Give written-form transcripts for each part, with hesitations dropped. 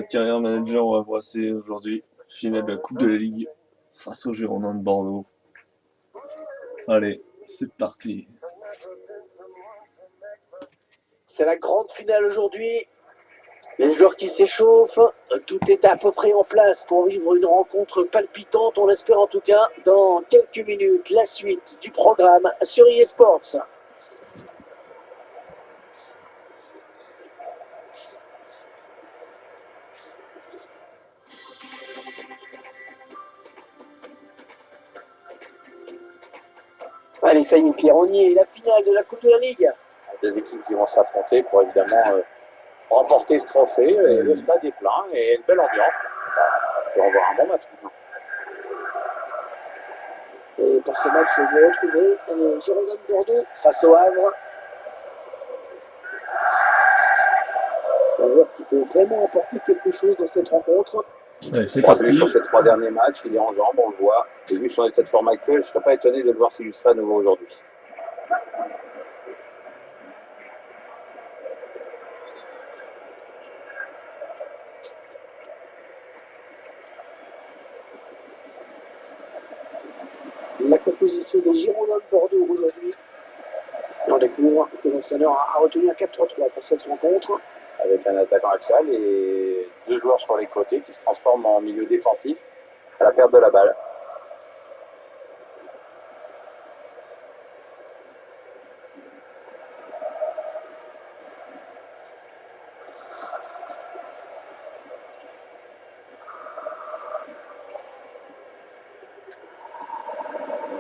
notre carrière manager, on va brasser aujourd'hui. Finale de la Coupe de la Ligue face aux Girondins de Bordeaux. Allez, c'est parti. C'est la grande finale aujourd'hui. Les joueurs qui s'échauffent, tout est à peu près en place pour vivre une rencontre palpitante, on l'espère en tout cas. Dans quelques minutes, la suite du programme sur eSports. Allez, ça y est, Pierre, on y est, la finale de la Coupe de la Ligue. Deux équipes qui vont s'affronter pour évidemment remporter ce trophée. Et le stade est plein et une belle ambiance. On peut avoir un bon match maintenant. Et pour ce match, je vais retrouver les Girondins de Bordeaux face au Havre. Un joueur qui peut vraiment apporter quelque chose dans cette rencontre. Allez, c'est Parti. parti. Sur ces trois derniers matchs, il est en jambes, on le voit. Et vu son état de forme actuel, je ne serais pas étonné de le voir s'illustrer à nouveau aujourd'hui. La composition des Girondins de Bordeaux aujourd'hui. Et on découvre que l'entraîneur a retenu un 4-3-3 pour cette rencontre. Avec un attaquant axial et deux joueurs sur les côtés qui se transforment en milieu défensif à la perte de la balle.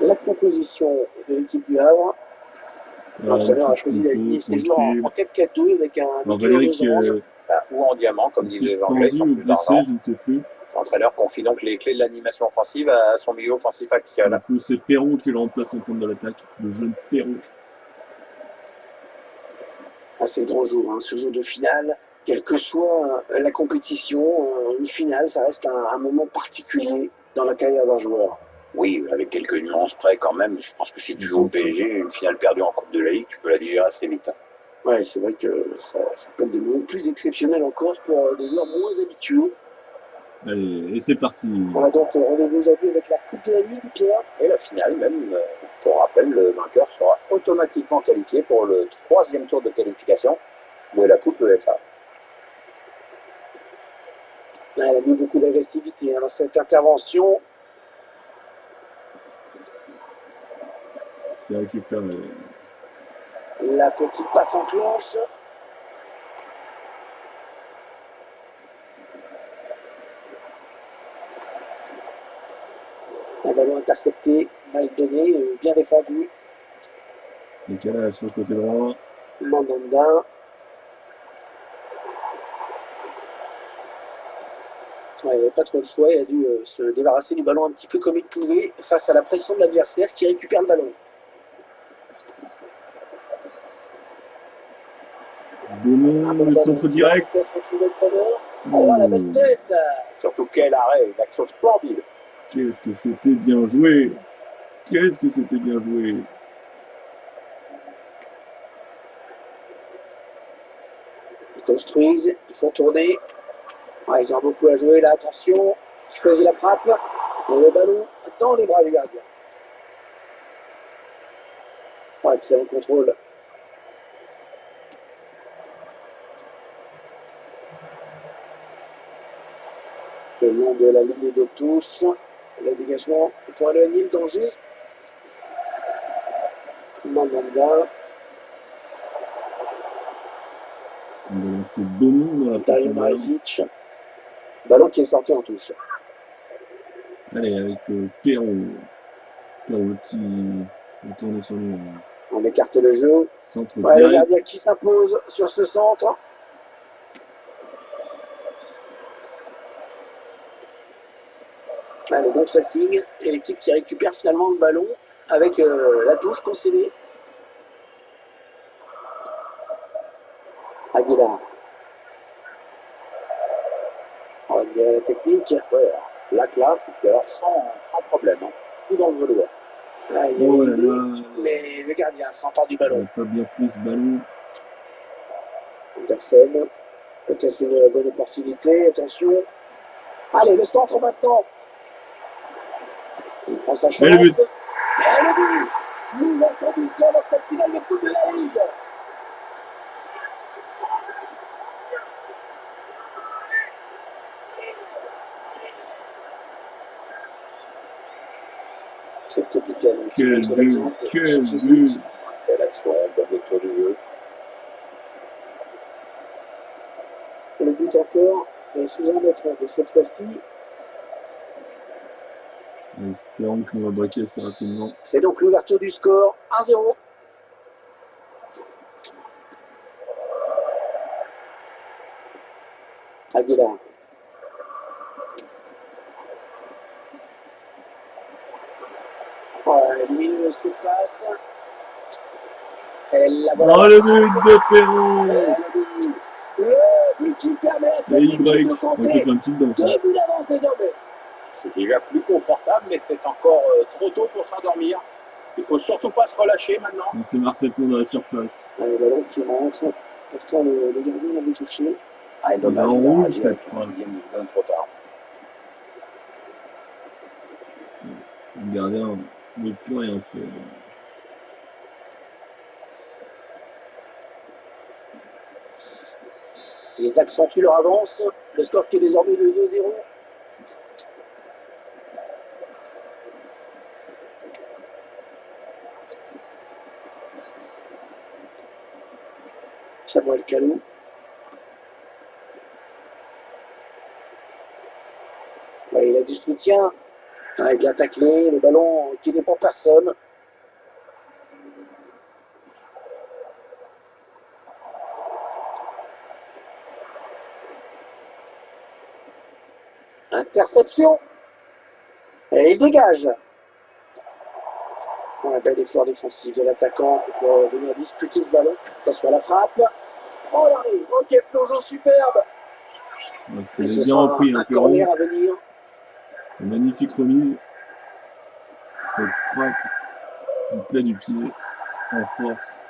La composition de l'équipe du Havre. L'entraîneur a choisi d'aligner ses joueurs en 4-4-2 avec un milieu en losange. Ou en diamant, comme disent les Anglais, qui ont suspendu ou plus blessé, d'argent. je ne sais plus. L'entraîneur confie donc les clés de l'animation offensive à son milieu offensif Du axial. coup, c'est Perron qui le remplace en compte de l'attaque. Le jeune Perron. Ah, c'est le grand jour, hein, ce jour de finale. Quelle que soit la compétition, une finale, ça reste un moment particulier dans la carrière d'un joueur. Oui, avec quelques nuances près quand même. Je pense que si tu joues au PSG, une finale perdue en Coupe de la Ligue, tu peux la digérer assez vite. Ouais, c'est vrai que ça peut être des moments plus exceptionnels encore pour des joueurs moins habitués. Allez, et c'est parti. On a donc rendez-vous aujourd'hui avec la Coupe de la Ligue, Pierre. Et la finale, même, pour rappel, le vainqueur sera automatiquement qualifié pour le troisième tour de qualification de la Coupe UEFA. Elle a mis beaucoup d'agressivité dans cette intervention. C'est récupéré. La petite passe en cloche. Un ballon intercepté, mal donné, bien défendu. Décalage sur le côté droit. Mandanda. Ouais, il n'avait pas trop le choix, il a dû se débarrasser du ballon un petit peu comme il pouvait face à la pression de l'adversaire qui récupère le ballon. Beaumont, le centre direct. Oh, la belle tête! Surtout quel arrêt, une action splendide. Qu'est-ce que c'était bien joué. Qu'est-ce que c'était bien joué. Ils construisent, ils font tourner. Ouais, ils ont beaucoup à jouer là, attention. Il choisit la frappe. Et le ballon dans les bras du gardien. Oh, excellent contrôle. Le long de la ligne de touche. Le dégagement pour éloigner le danger. Mandanda. C'est Beaumont dans la Dario Marizic. Ballon qui est sorti en touche. Allez, avec Perron. Perron qui tourne sur lui. On écarte le jeu. Centre Ouais, le direct. gardien qui s'impose sur ce centre. Le bon pressing et l'équipe qui récupère finalement le ballon avec la touche concédée. Aguilar. On va dire la technique. Ouais, la classe, c'est alors sans problème. Hein. Tout dans le velours. Ah, il y avait l'idée, mais le gardien s'empare du Il ballon. n'a pas bien pris ce ballon. Andersen. Peut-être une bonne opportunité, attention. Allez, le centre maintenant. Il prend sa chance. Et le but. Et le but. L'ouverture du score dans cette finale de Coupe de la Ligue. C'est le capitaine qui Quel montre but, l'exemple. quel Sur ce but. Belle action, bonne lecture du jeu. Le but encore, mais sous un autre angle. Cette fois-ci, Espérons qu'on va braquer assez rapidement. c'est donc l'ouverture du score. 1-0. Aguilar. Ouais, lumineux se passe. Et la balle. Oh, le but de Perrault. Le but qui permet à cette Et équipe Y. de On peut compter faire une petite danse. 2 buts d'avance désormais. C'est déjà plus confortable, mais c'est encore trop tôt pour s'endormir. Il faut surtout pas se relâcher maintenant. On s'est parfaitement dans la surface. Le ballon qui rentre. Pourtant, le gardien l'avait touché. Ah, Il est en rouge cette fois. Trop tard. Le gardien ne peut rien faire. Ils accentuent leur avance. Le score qui est désormais de 2-0. Samuel Kalou. Ouais, il a du soutien. Ouais, bien taclé. Le ballon qui n'est pour personne. Interception. Et il dégage. Un bel effort défensif de l'attaquant pour venir disputer ce ballon. Attention à la frappe. Oh, il arrive. Ok, plongeon superbe. Parce Et qu'elle ce est bien sera repris un un Perrault. corner à venir. Une magnifique remise. Cette frappe du plat du pied en force.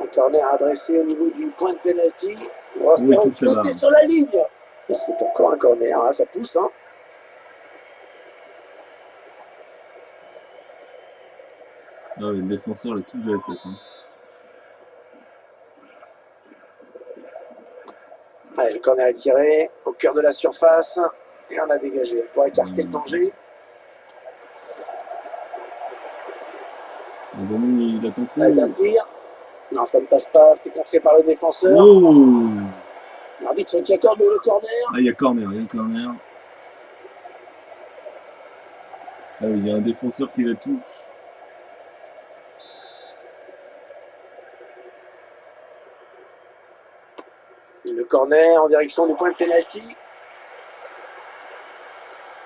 Un corner adressé au niveau du point de pénalty. Oh, c'est Oui, touche la repoussé barre. sur la ligne. Et c'est encore un corner. Hein, ça pousse. Hein. Ah oui, le défenseur le touche de la tête. Hein. Allez, le corner est tiré au cœur de la surface. Et on a dégagé pour écarter le danger. Le ballon, il attend trop. Avec un tir. Non, ça ne passe pas. C'est contré par le défenseur. Oh! L'arbitre qui accorde le corner. Ah, il y a corner, il y a corner. Ah oui, il y a un défenseur qui la touche. Le corner en direction du point de pénalty.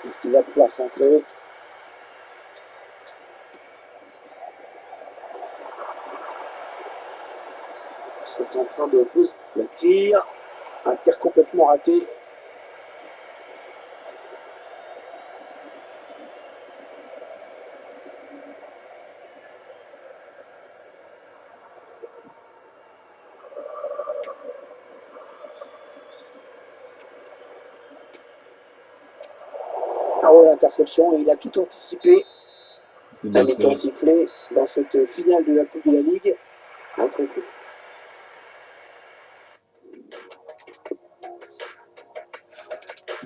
Est-ce qu'il va pouvoir centrer? C'est en train de poser le tir. Un tir complètement raté. Oh, l'interception, et il a tout anticipé. C'est La bien mi-temps fait. sifflé dans cette finale de la Coupe de la Ligue. Entre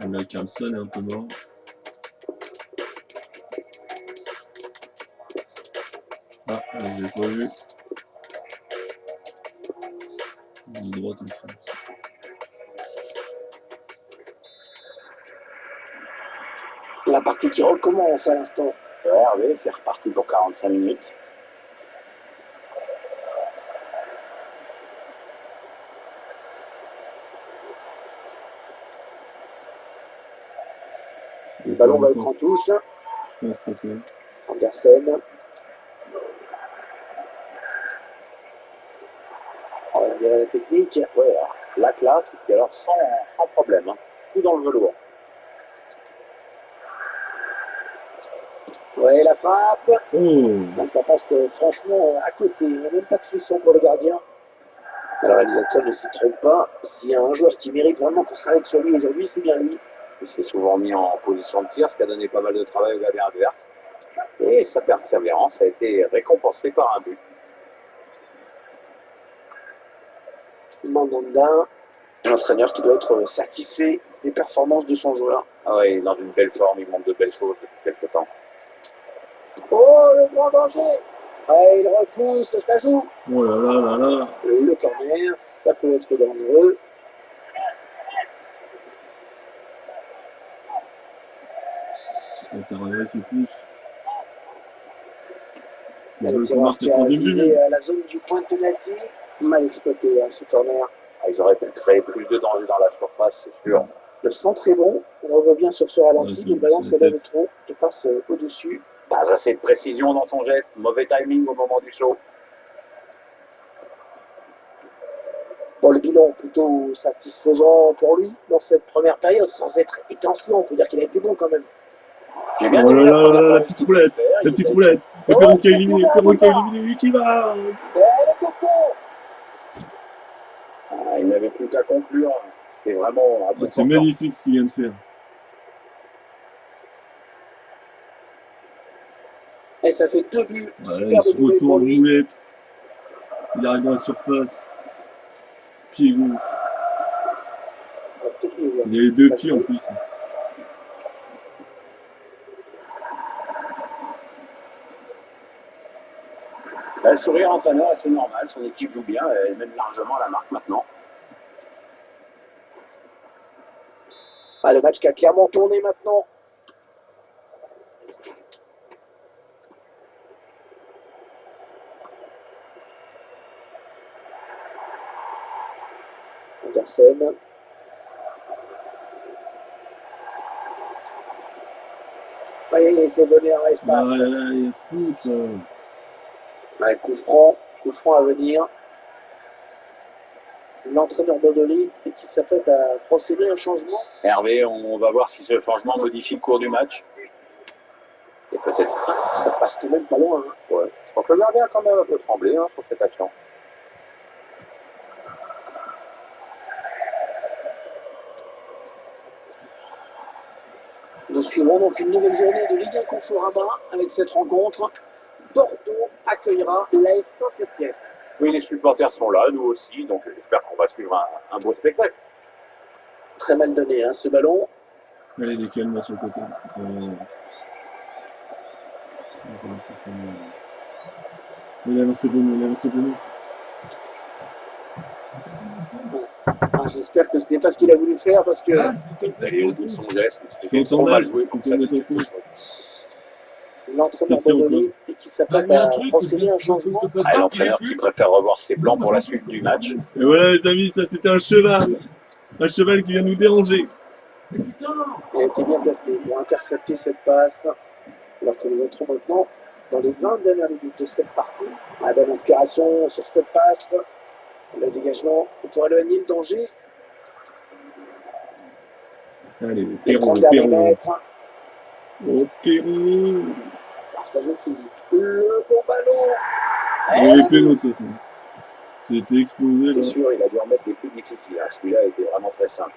Là, Carlson est un peu mort. Ah, je l'ai pas vu. Il est droit aussi. la partie qui recommence à l'instant. Regardez, c'est reparti pour 45 minutes. Le ballon va être en touche. Je pense pas ça. Andersen. Oh, il y a la technique. Ouais, la classe, et alors sans problème. Hein. Tout dans le velours. Ouais, la frappe. Oh, Ben, ça passe franchement à côté. Il n'y a même pas de frisson pour le gardien. Le réalisateur ne s'y trompe pas. S'il y a un joueur qui mérite vraiment qu'on s'arrête sur lui aujourd'hui, c'est bien lui. Il s'est souvent mis en position de tir, ce qui a donné pas mal de travail au gardien adverse. Et sa persévérance a été récompensée par un but. Mandanda, l'entraîneur qui doit être satisfait des performances de son joueur. Ah ouais, il est dans une belle forme, il montre de belles choses depuis quelques temps. Oh, le grand danger! Ouais, il repousse, ça joue. oh là là là là. Le corner, ça peut être dangereux. T'as Ravel qui pousse. Le Le tireur qui a troisième but. visé la zone du point de pénalty. Mal exploité ce corner. Ah, ils auraient pu créer plus de danger dans la surface, c'est sûr. Le centre est bon. On revoit bien sur ce ralenti. Ouais, Le ballon c'est la s'élève tête. trop et passe au-dessus. Pas assez de précision dans son geste, mauvais timing au moment du saut. Bon, le bilan plutôt satisfaisant pour lui dans cette première période, sans être étincelant. On peut dire qu'il a été bon quand même. J'ai bien Oh aimé là la là première là, la période petite qu'il roulette. voulait faire, La il petite était- roulette. Le Oh, perron qui a c'est éliminé. tout Le perron qui a bas, éliminé. Qui va? Et elle est au fond. Ah, il n'avait plus qu'à conclure. C'était vraiment un peu C'est portant. magnifique ce qu'il vient de faire. Et ça fait 2 buts. Ouais, il Superbe se doublé pour retourne, lui. roulette. Il arrive dans la surface. Pied gauche. Il a les deux pieds en plus. Là, le sourire entraîneur, c'est normal. Son équipe joue bien. Elle mène largement la marque maintenant. Ah, le match qui a clairement tourné maintenant. Andersen. Oui, il s'est donné un espace. Ah là là, il est fou, là. Un coup franc à venir. L'entraîneur Bodoli qui s'apprête à procéder à un changement. Hervé, on va voir si ce changement modifie le cours du match. Et peut-être. Ah, ça passe quand même pas loin. Hein. Ouais. Je crois que le gardien a quand même un peu tremblé sur cette action. Nous suivrons donc une nouvelle journée de Ligue 1 Conforama avec cette rencontre. Bordeaux accueillera l'AS Saint-Etienne. Oui, les supporters sont là, nous aussi, donc j'espère qu'on va suivre un beau spectacle. Très mal donné ce ballon. Allez, il est calme là sur le côté. Il a lancé Bono, il a lancé Bono. Ah, j'espère que ce n'est pas ce qu'il a voulu faire parce que Il est allé au bout de son geste, mais Faut c'était trop entendre, mal joué pour que ça faut donne mettre au quelque coup. chose. l'entraîneur Qu'est-ce qu'il y a Bodoli qui s'apprête à procéder à un changement. Ah, l'entraîneur qui préfère revoir ses plans pour la suite du match. Et voilà les amis, ça c'était un cheval. Un cheval qui vient nous déranger. Il a été bien placé pour intercepter cette passe. Alors que nous entrons maintenant dans les 20 dernières minutes de cette partie. La belle inspiration sur cette passe. Le dégagement pour éloigner le danger. Allez, Les Perron, 30 derniers Perron. mètres. Oh, Perron. Alors, ça joue physique. Le bon ballon. Il y avait péno de toute façon. J'ai été explosé C'est là. sûr, il a dû en mettre des plus difficiles. Celui-là était vraiment très simple.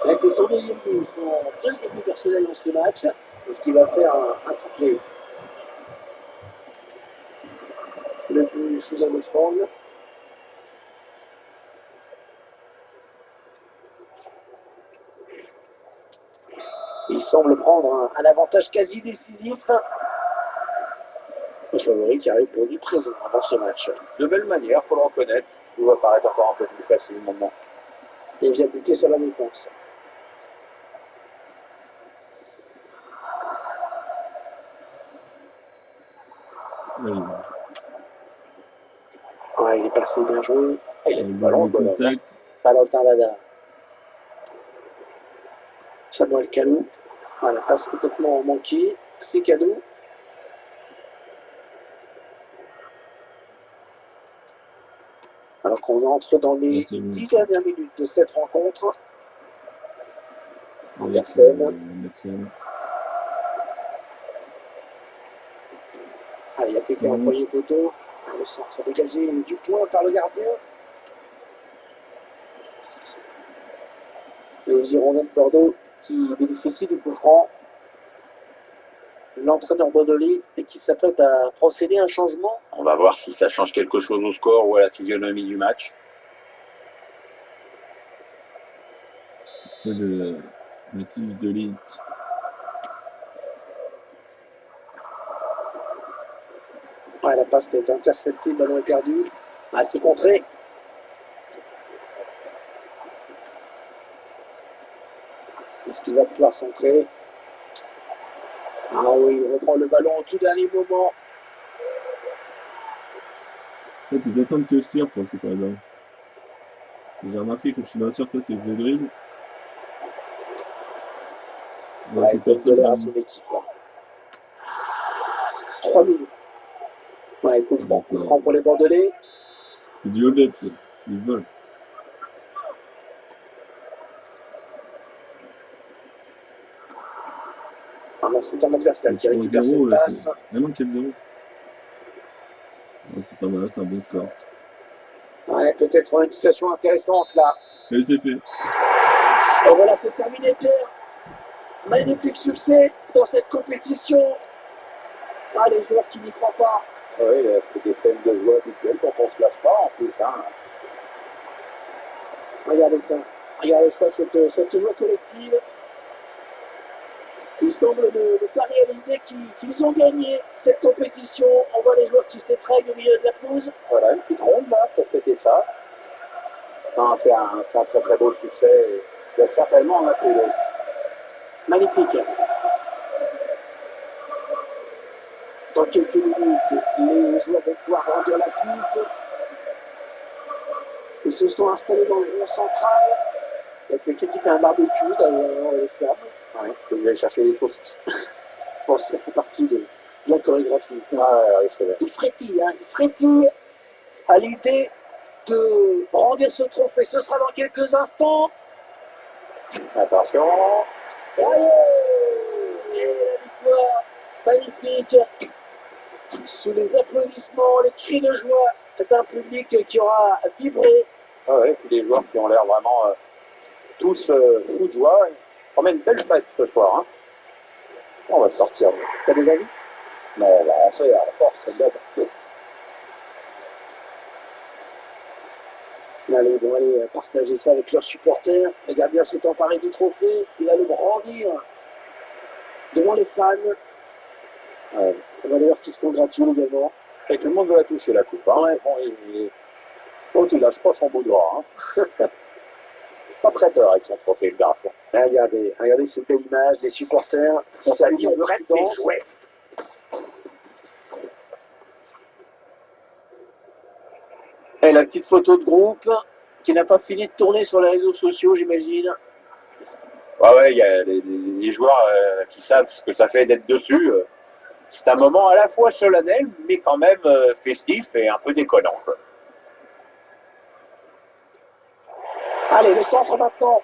Là, c'est son deuxième but, son deuxième but personnel dans ce match. Est-ce qu'il va faire un triplé? Le but sous un autre angle. Il semble prendre un avantage quasi décisif. Le favori qui a répondu présent avant ce match. De belle manière, faut le reconnaître. Tout va paraître encore un peu plus facile maintenant. Et vient buter sur la défense. Allez, Ouais, il est passé bien joué. Il a le le ballon au ballon bon contact. Valentin Vada. Samuel Kalou. Ah, la passe complètement manquée. C'est cadeau. Alors qu'on entre dans les Là, c'est bon. 10 dernières minutes de cette rencontre. Avec Andersen. Ah, il y a quelqu'un au premier poteau. Le centre dégagé du point par le gardien. Et aux Girondins de Bordeaux qui bénéficient du coup franc. L'entraîneur bordelais et qui s'apprête à procéder à un changement. On va voir si ça change quelque chose au score ou à la physionomie du match. C'est le tige de Leeds. Ouais, la passe est interceptée, le ballon est perdu. Ah, c'est contré. Est-ce qu'il va pouvoir centrer? Ah oui, il reprend le ballon au tout dernier moment. En fait, ils attendent que je tire pour que c'est pas dingue. J'ai remarqué que je suis dans la surface et que je dribble. Ouais, il donne de l'air à son équipe. 3 minutes. Ouais, coup franc pour les Bordelais. C'est du honnête, ça. C'est du vol. Ah non, c'est un adversaire qui récupère cette passe. Vraiment 4-0. Ouais, c'est pas mal, c'est un bon score. Ouais, peut-être une situation intéressante là. Et c'est fait. Et voilà, c'est terminé, Pierre. Magnifique succès dans cette compétition. Ah, les joueurs qui n'y croient pas. Oui, c'est des scènes de joie habituelles quand on ne se lâche pas en plus. Hein. Regardez ça, cette joie collective. Il semble ne pas réaliser qu'ils ont gagné cette compétition. On voit les joueurs qui s'étreignent au milieu de la pelouse. Voilà, une petite ronde là pour fêter ça. C'est un très très beau succès. Il y a certainement en appeler d'autres. Magnifique. Dans quelques minutes, les joueurs vont pouvoir grandir la coupe. Ils se sont installés dans le rond central. Il y a quelqu'un qui fait un barbecue dans les flammes. Ouais, vous allez chercher les saucisses. Bon, ça fait partie de la chorégraphie. Ouais, c'est vrai. Il frétille à l'idée de brandir ce trophée. Ce sera dans quelques instants. Attention. Ça y est! Et la victoire magnifique. Sous les applaudissements, les cris de joie d'un public qui aura vibré. Ouais, et puis les joueurs qui ont l'air vraiment tous fous de joie. On met une belle fête ce soir. Hein. On va sortir. T'as des avis? Non, on va rentrer à la force comme d'hab. Allez, ils vont aller partager ça avec leurs supporters. Le gardien s'est emparé du trophée. Il va le brandir devant les fans. On va d'ailleurs qui se congratule également. Et tout le monde veut la toucher, la coupe. Hein. Ouais. Bon, tu lâches pas son bout de gras. Hein. Pas prêteur avec son trophée, le garçon. Regardez cette belle image, les supporters. Ça dit, on prête, c'est jouet. Et la petite photo de groupe qui n'a pas fini de tourner sur les réseaux sociaux, j'imagine. Ouais, il y a les joueurs qui savent ce que ça fait d'être dessus. C'est un moment à la fois solennel, mais quand même festif et un peu déconnant. Quoi. Allez, le centre maintenant.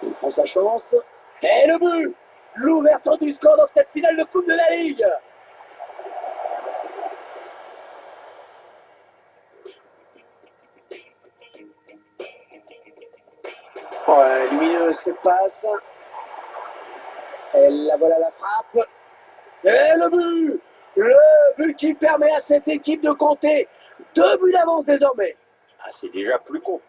Il prend sa chance. Et le but! L'ouverture du score dans cette finale de Coupe de la Ligue. Ouais, lumineuse cette passe. Et la voilà la frappe. Et le but! Le but qui permet à cette équipe de compter 2 buts d'avance désormais. Ah, c'est déjà plus con.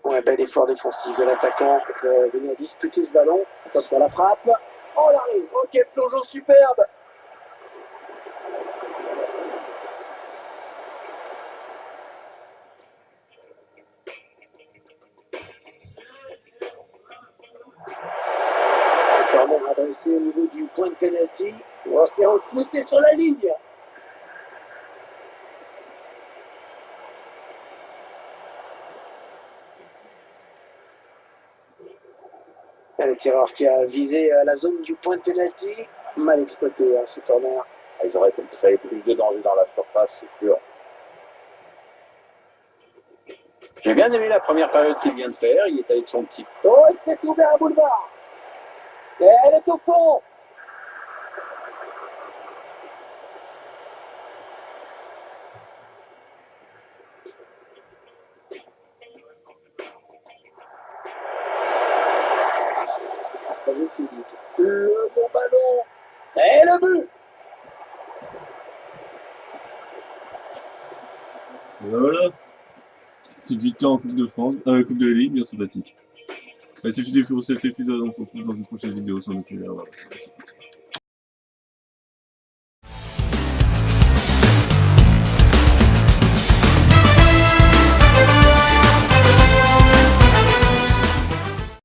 Ouais, bel effort défensif de l'attaquant pour venir disputer ce ballon. Attention à la frappe. Oh l'arrêt, ok, plongeon superbe. Corner adressé au niveau du point de pénalty. On s'est repoussé sur la ligne. Le tireur qui a visé la zone du point de pénalty. Mal exploité ce corner. Ils auraient pu créer plus de danger dans la surface, c'est sûr. J'ai bien aimé la première période qu'il vient de faire. Il est avec son petit. Oh, il s'est ouvert un boulevard. Et elle est au fond. Ça joue physique. Le bon ballon. Et le but. Voilà. Petite victoire en Coupe de France, Coupe de Ligue, bien sympathique. C'est fini pour cet épisode, on se retrouve dans une prochaine vidéo sur le Voilà, c'est parti.